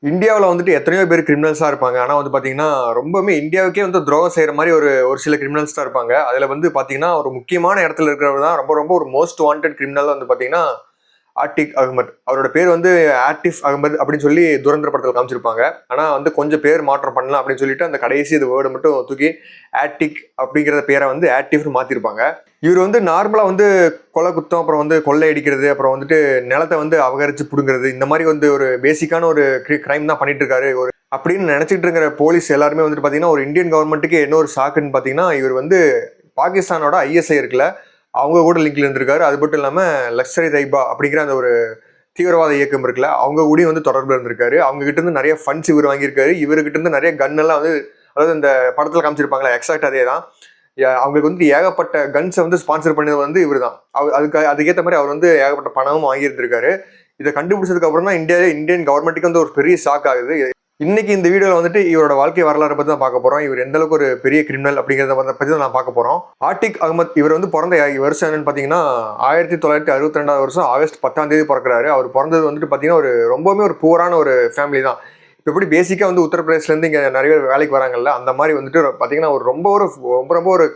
இந்தியாவுல வந்துட்டு எத்தனையோ பேர் கிரிமினல்ஸா இருப்பாங்க. ஆனா வந்து பார்த்தீங்கன்னா, ரொம்பவுமே இந்தியாவுக்கே வந்து துரோகம் செய்ற மாரி ஒரு ஒரு சில கிரிமினல்ஸ் தான் இருப்பாங்க. அதுல வந்து பார்த்தீங்கன்னா, ஒரு முக்கியமான இடத்துல இருக்கிறவர் தான் ரொம்ப ரொம்ப ஒரு மோஸ்ட் வாண்டட் கிரிமினல் வந்து பார்த்தீங்கன்னா, ஆட்டிக் அகமது. அவரோட பேர் வந்து ஆட்டிஃப் அகமது அப்படின்னு சொல்லி துரந்தர் படத்துல காமிச்சிருப்பாங்க. ஆனா வந்து கொஞ்சம் பேர் மாற்றம் பண்ணலாம் அப்படின்னு சொல்லிட்டு அந்த கடைசி இந்த வேர்ட மட்டும் தூக்கி ஆட்டிக் அப்படிங்கிற பேர வந்து ஆட்டிஃப்னு மாத்திருப்பாங்க. இவர் வந்து நார்மலா வந்து கொலை குத்தம், அப்புறம் வந்து கொள்ளை அடிக்கிறது, அப்புறம் வந்துட்டு நிலத்தை வந்து அபகரிச்சு புடுங்குறது, இந்த மாதிரி வந்து ஒரு பேசிக்கான ஒரு கிரைம் தான் பண்ணிட்டு இருக்காரு அப்படின்னு நினைச்சிட்டு இருக்கிற போலீஸ் எல்லாருமே வந்துட்டு பாத்தீங்கன்னா, ஒரு இந்தியன் கவர்மெண்ட்டுக்கு என்ன ஒரு ஷாக்குன்னு பாத்தீங்கன்னா, இவர் வந்து பாகிஸ்தானோட ஐஎஸ்ஐ இருக்குல்ல, அவங்க கூட லிங்க்ல இருந்திருக்காரு. அது மட்டும் இல்லாம லஷ்கர் தொய்பா அப்படிங்கிற அந்த ஒரு தீவிரவாத இயக்கம் இருக்குல்ல, அவங்க கூடயும் வந்து தொடர்பு இருந்திருக்காரு. அவங்க கிட்ட இருந்து நிறைய ஃபண்ட்ஸ் இவர் வாங்கியிருக்காரு. இவர்கிட்ட இருந்து நிறைய கன் எல்லாம் வந்து, அதாவது இந்த படத்துல காமிச்சிருப்பாங்களா, எக்ஸாக்ட் அதே தான். அவங்களுக்கு வந்து ஏகப்பட்ட கன்ஸை வந்து ஸ்பான்சர் பண்ணது வந்து இவர் தான். அதுக்கேற்ற மாதிரி அவர் வந்து ஏகப்பட்ட பணமும் வாங்கியிருந்திருக்காரு. இதை கண்டுபிடிச்சதுக்கு அப்புறம் தான் இந்தியன் கவர்மெண்ட்டுக்கு வந்து ஒரு பெரிய ஷாக் ஆகுது. இன்னைக்கு இந்த வீடியோல வந்துட்டு இவரோட வாழ்க்கை வரலாறு பத்தி தான் பார்க்க போறோம். இவர் எந்த அளவுக்கு ஒரு பெரிய கிரிமினல் அப்படிங்கறத பத்தி தான் நான் பார்க்க போறோம். ஆட்டிக் அகமத் இவர் வந்து பிறந்த வருஷம் என்னன்னு பாத்தீங்கன்னா 1962 வருஷம் ஆகஸ்ட் 10 பிறக்கிறாரு. அவர் பிறந்தது வந்துட்டு பாத்தீங்கன்னா ஒரு ரொம்பவுமே ஒரு பூரான ஒரு ஃபேமிலி தான். எப்படி பேசிக்கா வந்து உத்தரப்பிரதேஷ்ல இருந்து இங்க நிறைய பேர் வேலைக்கு வராங்கல்ல, அந்த மாதிரி வந்துட்டு பாத்தீங்கன்னா ஒரு ரொம்ப ஒரு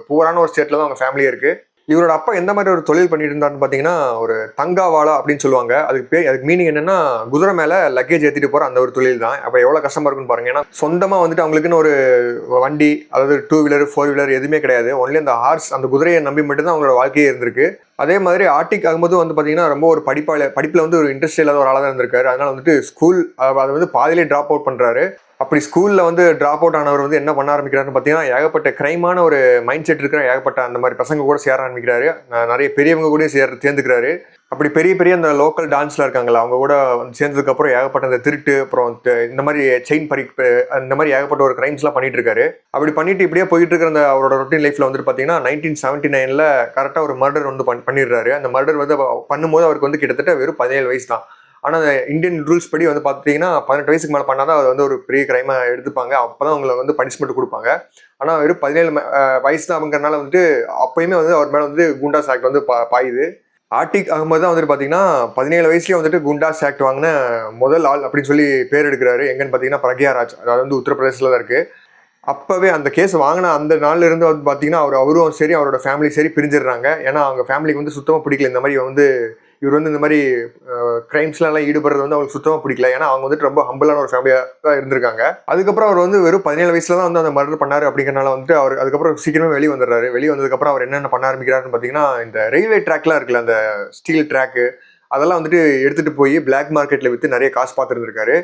பூரான ஒரு ஸ்டேட்ல தான் அவங்க ஃபேமிலியே இருக்கு. இவரோட அப்பா எந்த மாதிரி ஒரு தொழில் பண்ணிட்டு இருந்தாருன்னு பாத்தீங்கன்னா, ஒரு தங்காவாலா அப்படின்னு சொல்லுவாங்க. அதுக்கு மீனிங் என்னன்னா, குதிரை மேல லக்கேஜ் ஏத்திட்டு போற அந்த ஒரு தொழில் தான். அப்ப எவ்வளவு கஷ்டமா இருக்குன்னு பாருங்க. ஏன்னா சொந்தமா வந்துட்டு அவங்களுக்குன்னு ஒரு வண்டி, அதாவது 2 வீலர் 4 வீலர் எதுவுமே கிடையாது. ஒன்லி அந்த ஹார்ஸ், அந்த குதிரையை நம்பி மட்டும்தான் அவங்களோட வாழ்க்கையே இருந்திருக்கு. அதே மாதிரி ஆட்டிக் அகமதும் வந்து பாத்தீங்கன்னா ரொம்ப ஒரு படிப்புல வந்து ஒரு இன்ட்ரெஸ்ட் இல்லாத ஒரு ஆளா தான் இருந்திருக்காரு. அதனால வந்துட்டு ஸ்கூல் அதை வந்து பாதியிலே டிராப் அவுட் பண்றாரு. அப்படி ஸ்கூல்ல வந்து டிராப் அவுட் ஆனவர் வந்து என்ன பண்ண ஆரம்பிக்கிறாருன்னு பார்த்தீங்கன்னா, ஏகப்பட்ட கிரைமான ஒரு மைண்ட் செட் இருக்கிற ஏகப்பட்ட அந்த மாதிரி பசங்க கூட சேர ஆரம்பிக்கிறாரு. நிறைய பெரியவங்க கூட சேர்ந்துக்கிறாரு. அப்படி பெரிய பெரிய அந்த லோக்கல் டான்ஸ்ல இருக்காங்களா, அவங்க கூட வந்து சேர்ந்ததுக்கு அப்புறம் ஏகப்பட்ட அந்த திருட்டு, அப்புறம் இந்த மாதிரி செயின் பறிப்பு, அந்த மாதிரி ஏகப்பட்ட ஒரு கிரைம்ஸ்லாம் பண்ணிட்டு இருக்காரு. அப்படி பண்ணிட்டு இப்படியே போயிட்டு இருக்கிற அந்த அவரோட ரொட்டீன் லைஃப்ல வந்துட்டு பார்த்தீங்கன்னா 1979 கரெக்டாக ஒரு மர்டர் வந்து பண்ணிடுறாரு. அந்த மர்டர் வந்து பண்ணும்போது அவருக்கு வந்து கிட்டத்தட்ட வெறும் 17 வயசு தான். ஆனால் அந்த இந்தியன் ரூல்ஸ் படி வந்து பார்த்தீங்கன்னா 18 வயசுக்கு மேலே பண்ணாதான் அது வந்து ஒரு பெரிய கிரைமாக எடுத்துப்பாங்க. அப்போதான் அவங்களை வந்து பனிஷ்மெண்ட் கொடுப்பாங்க. ஆனால் வெறும் 17 வயசு தான் அப்படிங்கிறனால வந்துட்டு அப்பயுமே வந்து அவர் மேலே வந்து குண்டாஸ் ஆக்ட் வந்து பாயுது. ஆட்டிக் அகமது தான் வந்துட்டு பார்த்தீங்கன்னா 17 வயசுலேயே வந்துட்டு குண்டாஸ் ஆக்ட் வாங்கின முதல் ஆள் அப்படின்னு சொல்லி பேர் எடுக்கிறாரு. எங்கன்னு பார்த்தீங்கன்னா பிரக்யாராஜ், அதாவது வந்து உத்தரப்பிரதேசில் தான் இருக்கு. அப்பவே அந்த கேஸ் வாங்கின அந்த நாள்ல இருந்து வந்து பார்த்தீங்கன்னா அவரும் சரி அவரோட ஃபேமிலி சரி பிரிஞ்சிடுறாங்க. ஏன்னா அவங்க ஃபேமிலிக்கு வந்து சுத்தமாக பிடிக்கல இந்த மாதிரி வந்து இவர் வந்து இந்த மாதிரி கிரைம்ஸ்லாம் ஈடுபடுறது வந்து அவங்களுக்கு சுத்தமாக பிடிக்கல. ஏன்னா அவங்க வந்துட்டு ரொம்ப ஹம்பிளான ஒரு ஃபேமிலியாக தான் இருந்திருக்காங்க. அதுக்கப்புறம் அவர் வந்து வெறும் 17 வயசுல தான் வந்து அந்த மர்டர் பண்ணாரு. அப்படிங்கிறனால வந்துட்டு அவர் அதுக்கப்புறம் சீக்கிரமே வெளியே வந்துடுறாரு. வெளியே வந்ததுக்கப்புறம் அவர் என்னென்ன பண்ண ஆரம்பிக்கிறாருன்னு பார்த்தீங்கன்னா, இந்த ரயில்வே ட்ராக்லாம் இருக்குல்ல, அந்த ஸ்டீல் ட்ராக்கு, அதெல்லாம் வந்துட்டு எடுத்துட்டு போய் பிளாக் மார்க்கெட்ல வித்து நிறைய காசு பார்த்துருந்துருக்காரு.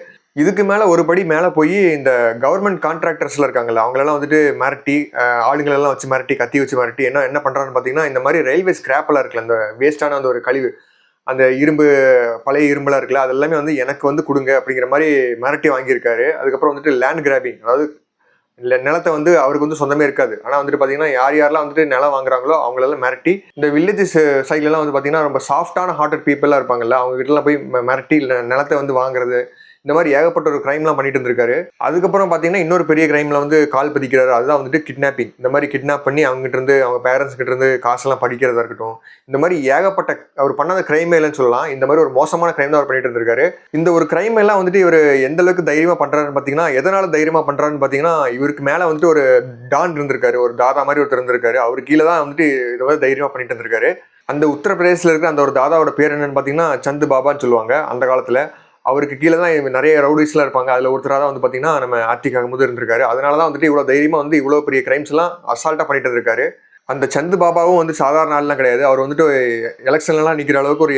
இதுக்கு மேல ஒரு படி மேல போய் இந்த கவர்மெண்ட் கான்ட்ராக்டர்ஸ்ல இருக்காங்கல்ல, அவங்களெல்லாம் வந்துட்டு மிரட்டி, ஆளுங்களெல்லாம் வச்சு மிரட்டி, கத்தி வச்சு மிரட்டி என்ன பண்றான்னு பாத்தீங்கன்னா, இந்த மாதிரி ரயில்வே ஸ்கிராப் எல்லாம் இருக்குல்ல, அந்த வேஸ்டான அந்த ஒரு கழிவு, அந்த பழைய இரும்பெல்லாம் இருக்குல்ல, அது எல்லாமே வந்து எனக்கு வந்து கொடுங்க அப்படிங்கிற மாதிரி மிரட்டி வாங்கியிருக்காரு. அதுக்கப்புறம் வந்துட்டு லேண்ட் கிராபிங், அதாவது நிலத்தை வந்து அவருக்கு வந்து சொந்தமே இருக்காது. ஆனா வந்துட்டு பாத்தீங்கன்னா யாரெல்லாம் வந்துட்டு நிலம் வாங்குறாங்களோ அவங்களெல்லாம் மிரட்டி, இந்த வில்லேஜஸ் சைட்ல எல்லாம் வந்து பாத்தீங்கன்னா ரொம்ப சாஃப்டான ஹார்ட்டட் பீப்புளா இருப்பாங்கல்ல, அவங்க கிட்ட எல்லாம் போய் மிரட்டி நிலத்தை வந்து வாங்குறது, இந்த மாதிரி ஏகப்பட்ட ஒரு கிரைம்லாம் பண்ணிட்டு இருந்திருக்காரு. அதுக்கப்புறம் பாத்தீங்கன்னா இன்னொரு பெரிய கிரைம்ல வந்து கால் பதிக்கிறாரு. அதுதான் வந்துட்டு கிட்னாப்பிங். இந்த மாதிரி கிட்னாப் பண்ணி அவங்க கிட்ட இருந்து, அவங்க பேரண்ட்ஸ் கிட்ட இருந்து காசெல்லாம் படிக்கிறதா இருக்கட்டும், இந்த மாதிரி ஏகப்பட்ட அவர் பண்ணாத கிரைமே இல்லைன்னு சொல்லலாம். இந்த மாதிரி ஒரு மோசமான கிரைம் தான் அவர் பண்ணிட்டு இருந்திருக்காரு. இந்த ஒரு கிரைம் எல்லாம் வந்துட்டு இவர் எந்த அளவுக்கு தைரியமா பண்றாருன்னு பாத்தீங்கன்னா, எதனால தைரியமா பண்றாருன்னு பாத்தீங்கன்னா, இவருக்கு மேல வந்துட்டு ஒரு டான் இருந்திருக்காரு, ஒரு தாதா மாதிரி ஒருத்தர் இருந்திருக்காரு. அவர் கீழே தான் வந்துட்டு இதை வந்து தைரியமா பண்ணிட்டு இருந்திருக்காரு. அந்த உத்தரப்பிரதேசில் இருக்கிற அந்த ஒரு தாதாவோட பேர் என்னன்னு பாத்தீங்கன்னா சந்து பாபான்னு சொல்லுவாங்க. அந்த காலத்துல அவருக்கு கீழே தான் நிறைய ரவுடிஸ்லாம் இருப்பாங்க. அதில் ஒருத்தராக தான் வந்து பார்த்தீங்கன்னா நம்ம ஆட்டிக் அகமது இருந்திருக்காரு. அதனால தான் வந்துட்டு இவ்வளோ தைரியமாக வந்து இவ்வளோ பெரிய கிரைம்ஸ் எல்லாம் அசால்ட்டாக பண்ணிட்டு இருக்காரு. அந்த சந்து பாபாவும் வந்து சாதாரண ஆள்லாம் கிடையாது. அவர் வந்துட்டு எலெக்ஷன்லாம் நிற்கிற அளவுக்கு ஒரு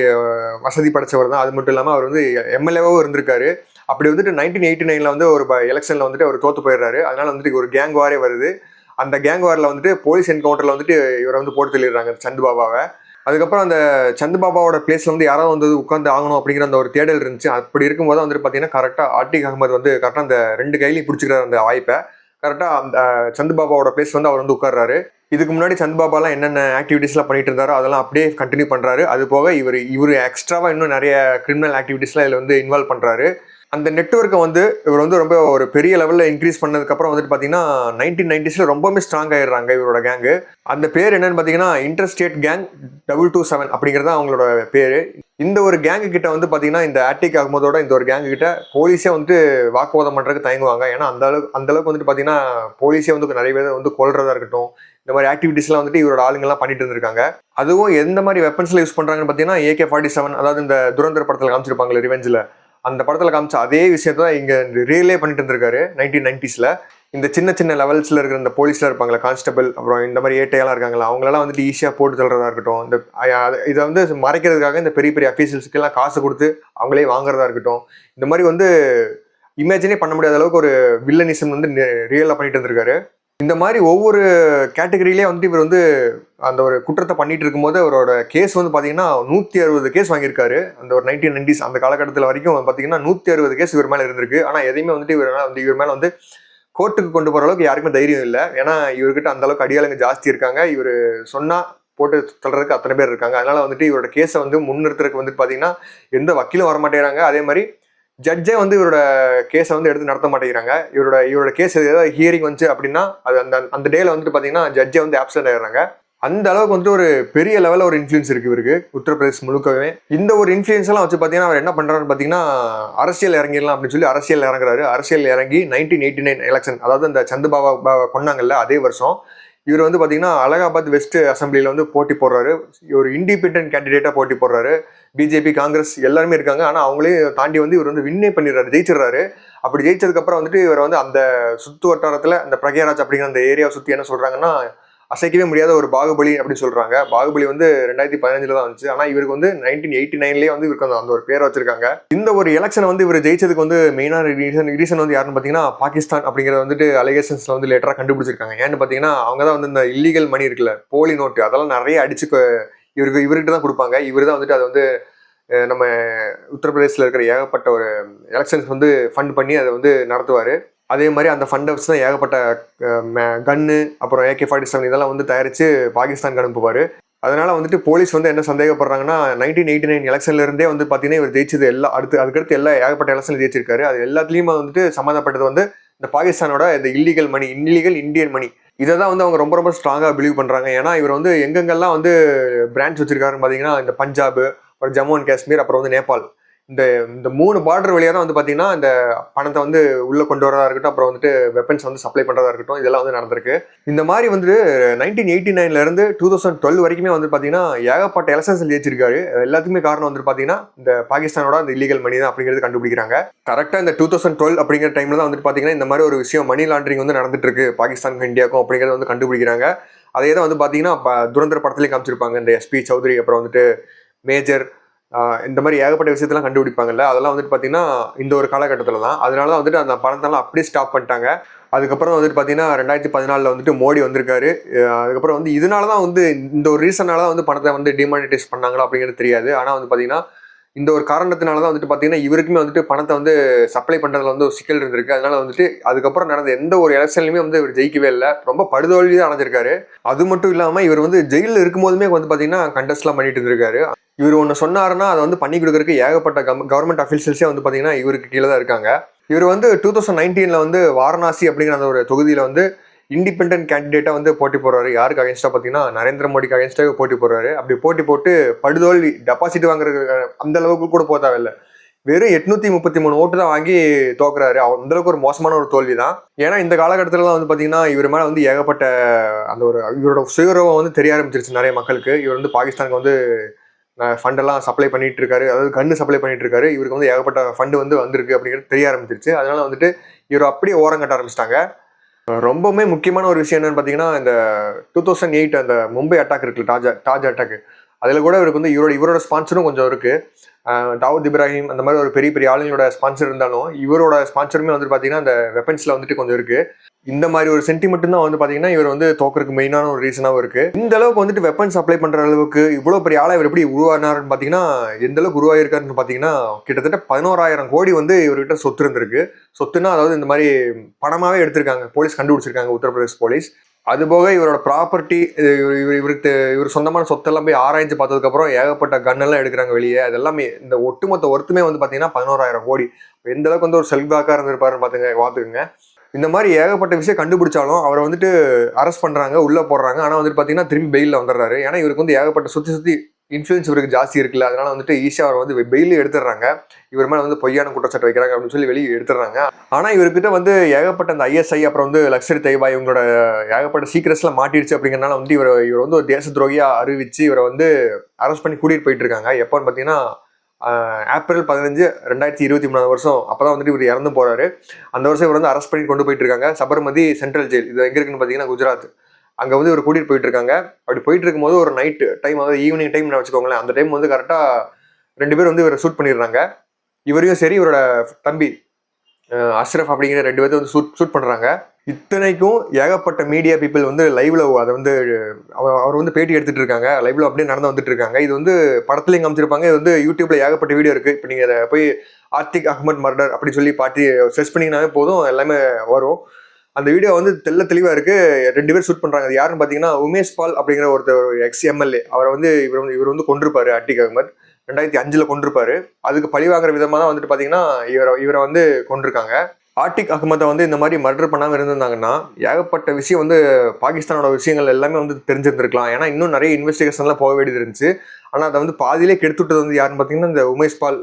வசதி படைச்சவர் தான். அது மட்டும் இல்லாமல் அவர் வந்து எம்எல்ஏவும் இருந்திருக்காரு. அப்படி வந்துட்டு 1989 வந்து ஒரு எலெக்ஷனில் வந்துட்டு அவர் தோத்து போயிடுறாரு. அதனால வந்துட்டு ஒரு கேங் வாரே வருது. அந்த கேங் வாரில் வந்துட்டு போலீஸ் என்கவுண்டரில் வந்துட்டு இவரை வந்து போட்டு தள்ளிடுறாங்க சந்து பாபாவை. அதுக்கப்புறம் அந்த சந்து பாபாவோட பிளேஸ்ல வந்து யாராவது வந்து உட்காந்து ஆகணும் அப்படிங்கிற அந்த ஒரு தேடல் இருந்துச்சு. அப்படி இருக்கும்போது வந்துட்டு பார்த்தீங்கன்னா கரெக்டாக ஆட்டிக் அகமது வந்து கரெக்டாக அந்த 2 கையிலையும் பிடிச்சிக்கிறார் அந்த வாய்ப்பை. கரெக்டாக அந்த சந்து பாபாவோட பிளேஸ் வந்து அவர் வந்து உட்கார்றாரு. இதுக்கு முன்னாடி சந்து பாபாலாம் என்னென்ன ஆக்டிவிட்டீஸ்லாம் பண்ணிட்டு இருந்தாரோ அதெல்லாம் அப்படியே கண்டினியூ பண்றாரு. அது போக இவர் எக்ஸ்ட்ராவா இன்னும் நிறைய கிரிமினல் ஆக்டிவிட்டீஸ்லாம் இதில் வந்து இன்வால்வ் பண்றாரு. அந்த நெட்வொர்க்கை வந்து இவர் வந்து ரொம்ப ஒரு பெரிய லெவலில் இன்க்ரீஸ் பண்ணதுக்கப்புறம் வந்துட்டு பார்த்தீங்கன்னா 1990s ரொம்பவே ஸ்ட்ராங் ஆயிடுறாங்க இவரோட கேங்கு. அந்த பேர் என்னன்னு பார்த்தீங்கன்னா இன்டர்ஸ்டேட் கேங் 227 அப்படிங்கிறது அவங்களோட பேர். இந்த ஒரு கேங்கு கிட்ட வந்து பார்த்தீங்கன்னா இந்த ஆட்டிக் அகமதோட இந்த ஒரு கேங்கு கிட்ட போலீஸே வந்து வாக்குவாதம் பண்ணுறதுக்கு தயங்குவாங்க. ஏன்னா அந்த அளவுக்கு வந்துட்டு பார்த்தீங்கன்னா போலீஸே வந்து நிறைய பேர் வந்து கொல்றதா இருக்கட்டும், இந்த மாதிரி ஆக்டிவிட்டிஸ்லாம் வந்துட்டு இவரோட ஆளுங்கெல்லாம் பண்ணிட்டு இருந்திருக்காங்க. அதுவும் எந்த மாதிரி வெப்பன்ஸ்ல யூஸ் பண்றாங்கன்னு பார்த்தீங்கன்னா AK-47, அதாவது இந்த துரந்தர் படத்தில் காமிச்சிருப்பாங்களே ரிவெஞ்சில், அந்த படத்தில் காமிச்ச அதே விஷயத்த தான் இங்கே ரியலே பண்ணிட்டு இருந்திருக்காரு 1990s. இந்த சின்ன சின்ன லெவல்ஸில் இருக்கிற இந்த போலீஸில் இருப்பாங்களா கான்ஸ்டபிள், அப்புறம் இந்த மாதிரி ஏட்டையெல்லாம் இருக்காங்களா, அவங்களெல்லாம் வந்துட்டு ஈஸியாக போட்டு தள்ளுறதா இருக்கட்டும், இந்த இதை வந்து மறைக்கிறதுக்காக இந்த பெரிய பெரிய அஃபீஷியல்ஸ்க்கெல்லாம் காசு கொடுத்து அவங்களே வாங்குறதா இருக்கட்டும், இந்த மாதிரி வந்து இமேஜினே பண்ண முடியாத அளவுக்கு ஒரு வில்லனிசம் வந்து ரியலாக பண்ணிட்டு இருந்திருக்காரு. இந்த மாதிரி ஒவ்வொரு கேட்டகரியிலே வந்துட்டு இவர் வந்து அந்த ஒரு குற்றத்தை பண்ணிட்டு இருக்கும்போது அவரோட கேஸ் வந்து பார்த்தீங்கன்னா 160 கேஸ் வாங்கியிருக்காரு. அந்த ஒரு 1990s அந்த காலகட்டத்தில் வரைக்கும் பார்த்தீங்கன்னா 160 கேஸ் இவர் மேலே இருந்திருக்கு. ஆனால் எதையுமே வந்துட்டு இவர் மேலே வந்து கோர்ட்டுக்கு கொண்டு போகிற அளவுக்கு யாருக்குமே தைரியம் இல்லை. ஏன்னா இவர்கிட்ட அந்த அளவுக்கு அடியாளுங்க ஜாஸ்தி இருக்காங்க. இவர் சொன்னால் போட்டு தள்ளுறதுக்கு அத்தனை பேர் இருக்காங்க. அதனால வந்துட்டு இவரோட கேஸை வந்து முன்னிறுத்துறதுக்கு வந்துட்டு பார்த்தீங்கன்னா எந்த வக்கீலும் வர மாட்டேங்கிறாங்க. அதே மாதிரி ஜட்ஜே வந்து இவரோட கேஸை வந்து எடுத்து நடத்த மாட்டேங்கிறாங்க. இவரோட கேஸ் ஏதாவது ஹியரிங் வந்துச்சு அப்படின்னா அது அந்த டேல வந்துட்டு பார்த்தீங்கன்னா ஜட்ஜே வந்து ஆப்சென்ட் ஆயிடுறாங்க. அந்த அளவுக்கு வந்துட்டு ஒரு பெரிய லெவலில் ஒரு இன்ஃப்ளூயன்ஸ் இருக்கு இவருக்கு உத்தரப்பிரதேஷ் முழுக்கவே. இந்த ஒரு இன்ஃப்ளூயன்ஸ் எல்லாம் வச்சு பார்த்தீங்கன்னா அவர் என்ன பண்றாருன்னு பார்த்தீங்கன்னா அரசியல் இறங்கிடலாம் அப்படின்னு சொல்லி அரசியல் இறங்குறாரு. அரசியல் இறங்கி 1989 எலெக்ஷன், அதாவது அந்த சந்துபாபா கொண்டாங்கல்ல அதே வருஷம், இவர் வந்து பார்த்தீங்கன்னா அலகாபாத் வெஸ்ட் அசம்பிளியில் வந்து போட்டி போடுறாரு. ஒரு இண்டிபெண்டன்ட் கேண்டிடேட்டாக போட்டி போடுறாரு. பிஜேபி, காங்கிரஸ் எல்லாருமே இருக்காங்க. ஆனால் அவங்களே தாண்டி வந்து இவர் வந்து வின்னே பண்ணிடுறாரு, ஜெயிச்சிடுறாரு. அப்படி ஜெயிச்சதுக்கப்புறம் வந்துட்டு இவர் வந்து அந்த சுத்து வட்டாரத்தில் அந்த பிரக்யாராஜ் அப்படிங்கிற அந்த ஏரியாவை சுற்றி என்ன சொல்கிறாங்கன்னா அசைக்கவே முடியாத ஒரு பாகுபலி அப்படின்னு சொல்கிறாங்க. பாகுபலி வந்து 2015 தான் வந்துச்சு. ஆனால் இவருக்கு வந்து 1989 வந்து இவருக்கு அந்த ஒரு பேரை வச்சிருக்காங்க. இந்த ஒரு எலெக்ஷனை வந்து இவர் ஜெயிச்சதுக்கு வந்து மெயினான ரீசன் வந்து யாருன்னு பார்த்தீங்கன்னா பாகிஸ்தான் அப்படிங்கிறத வந்துட்டு அலிகேஷன்ஸ்ல வந்து லேட்டராக கண்டுபிடிச்சிருக்காங்க. ஏன்னு பார்த்தீங்கன்னா அவங்க தான் வந்து இந்த இல்லீகல் மணி இருக்குல்ல, போலி நோட்டு, அதெல்லாம் நிறைய அடிச்சு இவர்கிட்ட தான் கொடுப்பாங்க. இவர் தான் வந்துட்டு அதை வந்து நம்ம உத்தரப்பிரதேசில் இருக்கிற ஏகப்பட்ட ஒரு எலெக்ஷன்ஸ் வந்து ஃபண்ட் பண்ணி அதை வந்து நடத்துவார். அதே மாதிரி அந்த ஃபண்டை வச்சு தான் ஏகப்பட்ட கன்னு, அப்புறம் AK-47 இதெல்லாம் வந்து தயாரித்து பாகிஸ்தானுக்கு அனுப்புவார். அதனால வந்துட்டு போலீஸ் வந்து என்ன சந்தேகப்படுறாங்கன்னா 1989 எலெக்ஷன்ல இருந்தே வந்து பார்த்தீங்கன்னா இவர் ஜெயிச்சது அதுக்கடுத்து எல்லா ஏகப்பட்ட எலெக்ஷன்ல ஜெயிச்சிருக்காரு. அது எல்லாத்துலேயுமே வந்துட்டு சம்மந்தப்பட்டது வந்து இந்த பாகிஸ்தானோட இந்த இல்லீகல் இந்தியன் மணி. இதை தான் வந்து அவங்க ரொம்ப ரொம்ப ஸ்ட்ராங்காக பிலீவ் பண்ணுறாங்க. ஏன்னா இவர் வந்து எங்கெங்கெல்லாம் வந்து பிரான்ச் வச்சிருக்காருன்னு பார்த்தீங்கன்னா இந்த பஞ்சாப், அப்புறம் ஜம்மு அண்ட் காஷ்மீர், அப்புறம் வந்து நேபாள், இந்த 3 பார்டர் வழியாக தான் வந்து பார்த்தீங்கன்னா இந்த பணத்தை வந்து உள்ளே கொண்டு வரதா இருக்கட்டும், அப்புறம் வந்துட்டு வெப்பன்ஸ் வந்து சப்ளை பண்ணுறதா இருக்கட்டும், இதெல்லாம் வந்து நடந்திருக்கு. இந்த மாதிரி வந்து 1989 2012 வரைக்குமே வந்து பார்த்தீங்கன்னா ஏகப்பட்ட எலெக்ஷன்ஸ் ஜெயிச்சிருக்காரு. எல்லாத்துக்குமே காரணம் வந்து பார்த்தீங்கன்னா இந்த பாகிஸ்தானோட அந்த இல்லீகல் மணி தான் அப்படிங்கிறது கண்டுபிடிக்கிறாங்க. கரெக்டாக இந்த 2012 அப்படிங்கிற டைம்ல தான் வந்துட்டு பார்த்தீங்கன்னா இந்த மாதிரி ஒரு விஷயம் மணி லாண்டரிங் வந்து நடந்துட்டு இருக்கு பாகிஸ்தானுக்கும் இந்தியாவுக்கும் அப்படிங்கிறத வந்து கண்டுபிடிக்கிறாங்க. அதே தான் வந்து பார்த்தீங்கன்னா துரந்தர் படத்துலேயே காமிச்சிருப்பாங்க. இந்த SP சௌத்ரி, அப்புறம் வந்துட்டு மேஜர், இந்த மாதிரி ஏகப்பட்ட விஷயத்தெல்லாம் கண்டுபிடிப்பாங்கல்ல, அதெல்லாம் வந்துட்டு பார்த்தீங்கன்னா இந்த ஒரு காலகட்டத்தில் தான். அதனால தான் வந்துட்டு அந்த பணத்தெல்லாம் அப்படியே ஸ்டாப் பண்ணிட்டாங்க. அதுக்கப்புறம் வந்துட்டு பார்த்தீங்கன்னா 2014 வந்துட்டு மோடி வந்திருக்காரு. அதுக்கப்புறம் வந்து இதனால தான் வந்து இந்த ஒரு ரீசனால தான் வந்து பணத்தை வந்து டிமானிட்டைஸ் பண்ணாங்களா அப்படிங்கிறது தெரியாது. ஆனால் வந்து பார்த்தீங்கன்னா இந்த ஒரு காரணத்தினால தான் வந்துட்டு பார்த்தீங்கன்னா இவருக்குமே வந்துட்டு பணத்தை வந்து சப்ளை பண்ணுறதுல வந்து ஒரு சிக்கல் இருந்திருக்கு. அதனால வந்துட்டு அதுக்கப்புறம் நடந்த எந்த ஒரு எலெக்ஷன்லையுமே வந்து இவர் ஜெயிக்கவே இல்லை, ரொம்ப படுதோல்வி தான் அடைஞ்சிருக்காரு. அது மட்டும் இல்லாமல் இவர் வந்து ஜெயிலில் இருக்கும்போதுமே வந்து பார்த்தீங்கன்னா கண்டெஸ்ட்லாம் பண்ணிட்டு இருந்திருக்காரு. இவர் ஒன்று சொன்னாருன்னா அதை வந்து பண்ணி கொடுக்கறதுக்கு ஏகப்பட்ட கவர்மெண்ட் அஃபீஷியல்ஸே வந்து பார்த்தீங்கன்னா இவருக்கு கீழே தான் இருக்காங்க. இவர் வந்து 2019 வந்து வாரணாசி அப்படிங்கிற அந்த ஒரு தொகுதியில் வந்து இண்டிபெண்டன்ட் கேண்டிடேட்டாக வந்து போட்டி போடுறாரு. யாருக்கு அகேன்ஸ்டாக பார்த்தீங்கன்னா நரேந்திர மோடிக்கு அகேன்ஸ்டாக போட்டி போடுறாரு. அப்படி போட்டி போட்டு படுதோல்வி, டெபாசிட் வாங்குறது அந்த அளவுக்கு கூட போக தேவையில்லை, வெறும் 833 ஓட்டு தான் வாங்கி தோக்குறாரு. அந்த அளவுக்கு ஒரு மோசமான ஒரு தோல்வி தான். ஏன்னா இந்த காலகட்டத்தில் தான் வந்து பார்த்தீங்கன்னா இவர் மேலே வந்து ஏகப்பட்ட அந்த ஒரு இவரோட சுயரவம் வந்து தெரிய ஆரம்பிச்சிருச்சு நிறைய மக்களுக்கு. இவர் வந்து பாகிஸ்தானுக்கு வந்து ஃபண்டெல்லாம் சப்ளை பண்ணிட்டு இருக்காரு, அதாவது கன்று சப்ளை பண்ணிட்டு இருக்காரு. இவருக்கு வந்து ஏகப்பட்ட ஃபண்டு வந்து வந்திருக்கு அப்படிங்கிறது தெரிய ஆரம்பிச்சிருச்சு. அதனால வந்துட்டு இவர் அப்படியே ஓரங்கட்ட ஆரம்பிச்சிட்டாங்க. ரொம்பவுமே முக்கியமான ஒரு விஷயம் என்னன்னு பார்த்தீங்கன்னா இந்த 2008 அந்த மும்பை அட்டாக் இருக்குல்ல, தாஜ் அட்டாக், அதில் கூட இவருக்கு வந்து இவரோட ஸ்பான்சரும் கொஞ்சம் இருக்கு. தாவூத் இப்ராஹிம் அந்த மாதிரி ஒரு பெரிய பெரிய ஆளுங்களோட ஸ்பான்சர் இருந்தாலும் இவரோட ஸ்பான்சருமே வந்து பார்த்தீங்கன்னா அந்த வெப்பன்ஸ்ல வந்துட்டு கொஞ்சம் இருக்கு. இந்த மாதிரி ஒரு சென்டிமெண்ட் தான் வந்து பார்த்தீங்கன்னா இவர் வந்து தோக்கறதுக்கு மெயினான ஒரு ரீசனாகவும் இருக்கு. இந்த அளவுக்கு வந்துட்டு வெப்பன் சப்ளை பண்ற அளவுக்கு இவ்வளோ பெரிய ஆளை இவர் எப்படி உருவானாருன்னு பார்த்தீங்கன்னா எந்த அளவுக்கு உருவாயிருக்காருன்னு பார்த்தீங்கன்னா கிட்டத்தட்ட 11,000 கோடி வந்து இவர்கிட்ட சொத்து இருந்திருக்கு. சொத்துனா அதாவது இந்த மாதிரி பணமாவே எடுத்திருக்காங்க, போலீஸ் கண்டுபிடிச்சிருக்காங்க, உத்தரப்பிரதேஷ் போலீஸ். அதுபோக இவரோட ப்ராப்பர்ட்டி, இவர் சொந்தமான சொத்தெல்லாம் போய் ஆராய்ஞ்சு பார்த்ததுக்கப்புறம் ஏகப்பட்ட கன்னெல்லாம் எடுக்கிறாங்க வெளியே. அதெல்லாமே இந்த ஒட்டுமொத்த ஒர்த்துமே வந்து பார்த்தீங்கன்னா 11,000 கோடி. எந்த அளவுக்கு வந்து ஒரு செல்வாக்கா இருந்திருப்பாருன்னு பார்த்துக்குங்க. இந்த மாதிரி ஏகப்பட்ட விஷயம் கண்டுபிடிச்சாலும் அவரை வந்துட்டு அரெஸ்ட் பண்றாங்க, உள்ள போடுறாங்க. ஆனா வந்துட்டு பார்த்தீங்கன்னா திரும்பி பெயிலில் வந்துடுறாரு. ஏன்னா இவருக்கு வந்து ஏகப்பட்ட சுற்றி இன்ஃப்ளூயன்ஸ் இவருக்கு ஜாஸ்தி இருக்குல்ல, அதனால வந்துட்டு ஈஸியாக அவர் வந்து பெயிலே எடுத்துடுறாங்க. இவர் மேலே வந்து பொய்யான குற்றச்சாட்டு வைக்கிறாங்க அப்படின்னு சொல்லி வெளியே எடுத்துடுறாங்க. ஆனால் இவர்கிட்ட வந்து ஏகப்பட்ட அந்த ஐஎஸ்ஐ, அப்புறம் வந்து லக்ஸரி தைபா, இவங்களோட ஏகப்பட்ட சீக்கிரஸ்லாம் மாட்டிடுச்சு. அப்படிங்கிறனால வந்து இவர் வந்து ஒரு தேச துரோகியாக அறிவிச்சு இவரை வந்து அரெஸ்ட் பண்ணி கூட்டிகிட்டு போயிட்டு இருக்காங்க. எப்போன்னு பார்த்தீங்கன்னா ஏப்ரல் 15, 2023 வருஷம். அப்போதான் வந்துட்டு இவர் இறந்து போறாரு. அந்த வருஷம் இவர் வந்து அரெஸ்ட் பண்ணி கொண்டு போயிட்டு இருக்காங்க சபர்மதி சென்ட்ரல் ஜெயில். இது எங்க இருக்குன்னு பார்த்தீங்கன்னா குஜராத். அங்கே வந்து இவர் கூட்டிகிட்டு போயிட்டு இருக்காங்க. அப்படி போயிட்டு இருக்கும்போது ஒரு நைட்டு டைம், அதாவது ஈவினிங் டைம் வச்சுக்கோங்களேன். அந்த டைம் வந்து கரெக்டாக 2 பேர் வந்து இவரை ஷூட் பண்ணிடுறாங்க. இவரையும் சரி, இவரோட தம்பி அஷ்ரஃப் அப்படிங்கிற 2 பேர்த்து வந்து ஷூட் பண்ணுறாங்க. இத்தனைக்கும் ஏகப்பட்ட மீடியா பீப்புள் வந்து லைவ்ல அதை வந்து அவர் வந்து பேட்டி எடுத்துட்டு இருக்காங்க. லைவ்ல அப்படியே நடந்து வந்துட்டு இருக்காங்க. இது வந்து படத்துலையும் காமிச்சிருப்பாங்க. இது வந்து யூடியூப்ல ஏகப்பட்ட வீடியோ இருக்கு. இப்போ நீங்க அதை போய் ஆர்த்திக் அஹ்மத் மர்டர் அப்படி சொல்லி பாட்டி சர்ச் பண்ணிங்கனாவே போதும், எல்லாமே வரும். அந்த வீடியோ வந்து தெளிவா இருக்கு. 2 பேர் ஷூட் பண்றாங்க. அது யாருன்னு பாத்தீங்கன்னா உமேஷ் பால் அப்படிங்கிற ஒருத்தர் எக்ஸ்-எம்எல்ஏ. அவரை வந்து இவர் வந்து கொண்டிருப்பாரு. ஆர்த்திக் அஹ்மத் 2005 கொண்டிருப்பாரு. அதுக்கு பழிவாங்கிற விதமா தான் வந்துட்டு பாத்தீங்கன்னா இவரை வந்து கொண்டிருக்காங்க. ஆர்த்திக் அஹ்மதை வந்து இந்த மாதிரி மர்டர் பண்ணாமல் இருந்திருந்தாங்கன்னா ஏகப்பட்ட விஷயம் வந்து பாகிஸ்தானோட விஷயங்கள் எல்லாமே வந்து தெரிஞ்சிருந்திருக்கலாம். ஏன்னா இன்னும் நிறைய இன்வெஸ்டிகேஷன்லாம் போக வேண்டியது இருந்துச்சு. ஆனால் அதை வந்து பாதியிலே கெடுத்துட்டது வந்து யாருன்னு பார்த்தீங்கன்னா இந்த உமேஷ் பால்,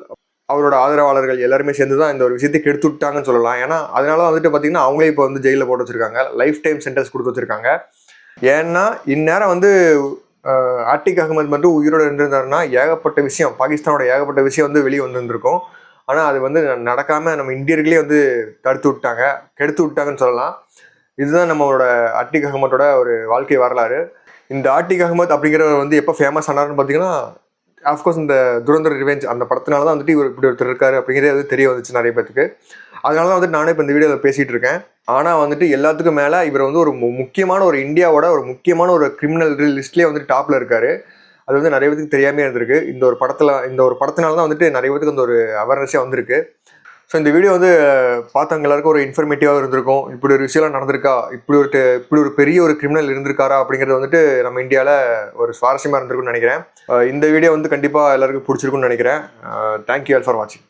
அவரோட ஆதரவாளர்கள் எல்லாருமே சேர்ந்து தான் இந்த ஒரு விஷயத்தை கெடுத்து விட்டாங்கன்னு சொல்லலாம். ஏன்னா அதனால வந்துட்டு பார்த்தீங்கன்னா அவங்களே இப்போ வந்து ஜெயிலில் போட்டு வச்சிருக்காங்க. லைஃப் டைம் சென்டென்ஸ் கொடுத்து வச்சிருக்காங்க. ஏன்னா இந்நேரம் வந்து ஆர்த்திக் அஹ்மத் மட்டும் உயிரோடு இருந்திருந்தாருன்னா ஏகப்பட்ட விஷயம், பாகிஸ்தானோட ஏகப்பட்ட விஷயம் வந்து வெளியே வந்துருக்கும். ஆனால் அது வந்து நடக்காமல் நம்ம இந்தியர்களே வந்து தடுத்து விட்டாங்க, கெடுத்து விட்டாங்கன்னு சொல்லலாம். இதுதான் நம்மளோட ஆர்த்திக் அஹ்மத்தோட ஒரு வாழ்க்கை வரலாறு. இந்த ஆர்த்திக் அஹ்மத் அப்படிங்கிறவர் வந்து எப்போ ஃபேமஸ் ஆனார்னு பார்த்தீங்கன்னா, ஆஃப்கோர்ஸ் இந்த துரந்தர் ரிவெஞ்ச் அந்த படத்தினால தான் வந்துட்டு இவர் இப்படி ஒருத்தர் இருக்காரு அப்படிங்கிறதே வந்து தெரிய வந்துச்சு நிறைய பேருக்கு. அதனால தான் வந்துட்டு நானே இப்போ இந்த வீடியோவில் பேசிகிட்டு இருக்கேன். ஆனால் வந்துட்டு எல்லாத்துக்கும் மேலே இவர் வந்து ஒரு முக்கியமான ஒரு இந்தியாவோட ஒரு முக்கியமான ஒரு கிரிமினல் லிஸ்ட்லேயே வந்துட்டு டாப்பில் இருக்காரு. அது வந்து நிறைய பேருக்கு தெரியாமே இருந்திருக்கு. இந்த ஒரு படத்தினால தான் வந்துட்டு நிறைய பேருக்கு அந்த ஒரு அவேர்னஸே வந்திருக்கு. ஸோ இந்த வீடியோ வந்து பார்த்தவங்க எல்லாருக்கும் ஒரு இன்ஃபர்மேட்டிவாக இருந்திருக்கும். இப்படி ஒரு விஷயம்லாம் நடந்திருக்கா, இப்படி ஒரு பெரிய ஒரு கிரிமினல் இருந்திருக்காரா அப்படிங்கிறது வந்துட்டு நம்ம இந்தியாவில் ஒரு சுவாரஸ்யமாக இருந்திருக்கும்னு நினைக்கிறேன். இந்த வீடியோ வந்து கண்டிப்பாக எல்லாருக்கும் பிடிச்சிருக்குன்னு நினைக்கிறேன். தேங்க்யூ ஆல் ஃபார் வாட்சிங்.